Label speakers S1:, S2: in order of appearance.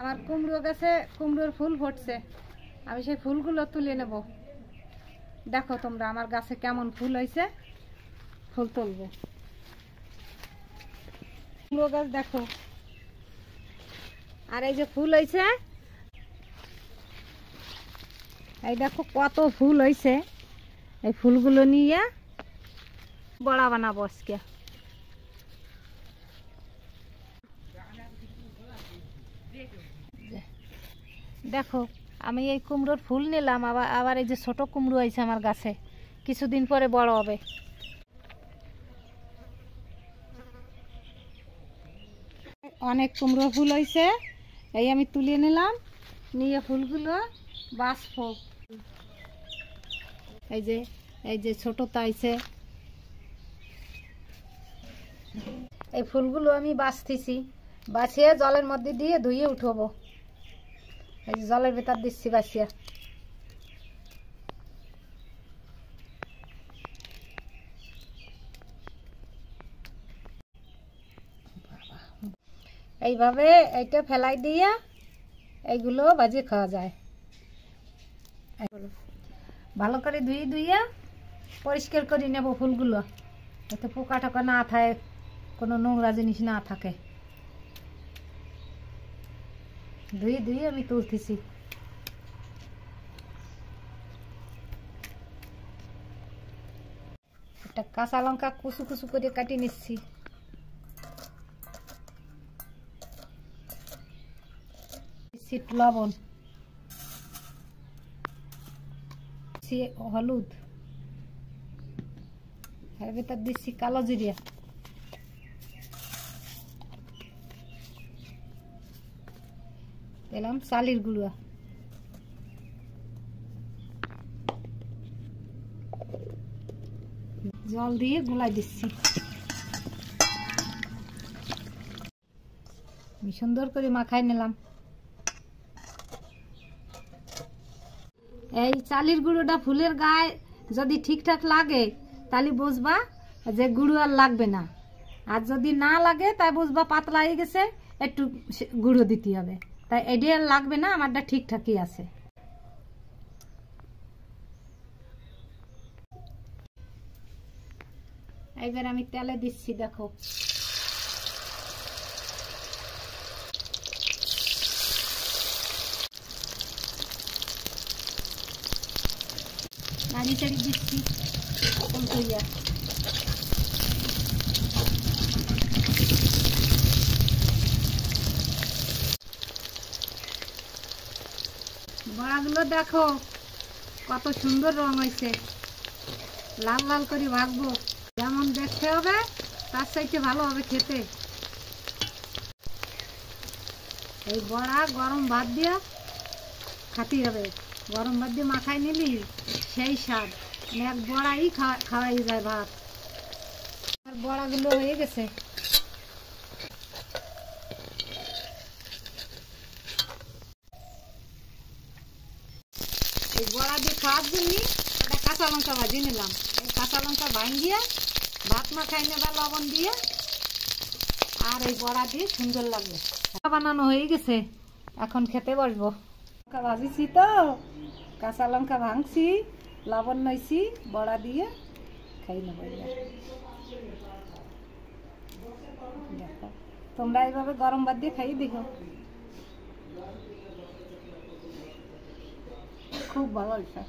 S1: আমার কুমড়ো গাছে কুমড়োর ফুল ফুটছে, আমি সেই ফুলগুলো তুলে নেব। দেখো তোমরা আমার গাছে কেমন ফুল হয়েছে, ফুল তুলবো। কুমড়ো গাছ দেখো, আর এই যে ফুল হয়েছে, এই দেখো কত ফুল হয়েছে। এই ফুলগুলো নিয়ে বড়া বানাবো আজকে। দেখো আমি এই কুমড়োর ফুল নিলাম, আবার এই যে ছোট কুমড়ো হয়েছে আমার গাছে, কিছুদিন পরে বড় হবে। অনেক কুমড়ো ফুল হয়েছে, এই আমি তুলে নিলাম, নিয়ে ফুলগুলো বাছবো। এই যে ছোট তাইছে, এই ফুলগুলো আমি বাছতেছি, বাছিয়ে জলের মধ্যে দিয়ে ধুয়ে উঠাবো। এই যে জলের ভেতর দিচ্ছি বাছিয়া। এইভাবে এইটা ফেলাই দিয়ে এইগুলো ভাজি খাওয়া যায়। ভালো করে ধুয়ে পরিষ্কার করে নেব ফুলগুলো, যাতে পোকা টোকা না থাকে, কোনো নোংরা জিনিস না থাকে। ধুয়ে আমি তুলতেছি। একটা কাঁচা লঙ্কা কুচু কুচু করে কাটিয়ে নিচ্ছি। লবণ, হলুদ, এর ভেতর দিচ্ছি কালো জিরা, দিলাম চালের গুঁড়া, জল দিয়ে গুলাই দিচ্ছি। আমি সুন্দর করে মাখাই নিলাম। এই চালের গুঁড়োটা ফুলের গায়ে যদি ঠিকঠাক লাগে তাহলে বুঝবা যে গুঁড়ো আর লাগবে না, আর যদি না লাগে তাই বুঝবা পাতলা হয়ে গেছে, একটু গুঁড়ো দিতে হবে। তাই এটি আর লাগবে না, আমারটা ঠিকঠাকই আছে। এবার আমি তেলে দিচ্ছি, দেখো নাড়ি চাড়ি দিচ্ছি উল্টাইয়া। বড়াগুলো দেখো কত সুন্দর রং হয়েছে, লাল লাল করে ভাজবো, যেমন দেখতে হবে তার চাইতে ভালো হবে খেতে। এই বড়া গরম ভাত দিয়ে খাতে হবে, গরম ভাত দিয়ে মাখাই নিলি সেই স্বাদ, এক বড়াই খাওয়াই যায় ভাত। আর বড়াগুলো হয়ে গেছে, এই বড়া দিয়ে খাওয়ার জন্য একটা কাঁচা লঙ্কা ভাজি নিলাম। এই কাঁচা লঙ্কা ভাঙিয়ে ভাত মাখাই নেবা লবণ দিয়ে, আর এই বড়া দিয়ে সুন্দর লাগবে। বানানো হয়ে গেছে, এখন খেতে বসবো। লঙ্কা ভাজিছি তো, কাঁচা লঙ্কা ভাঙছি, লবণ নইছি, বড়া দিয়ে খাই নেব। দেখো তোমরা এইভাবে গরম ভাত দিয়ে খাই দেখো, খুব ভালো হয়েছে।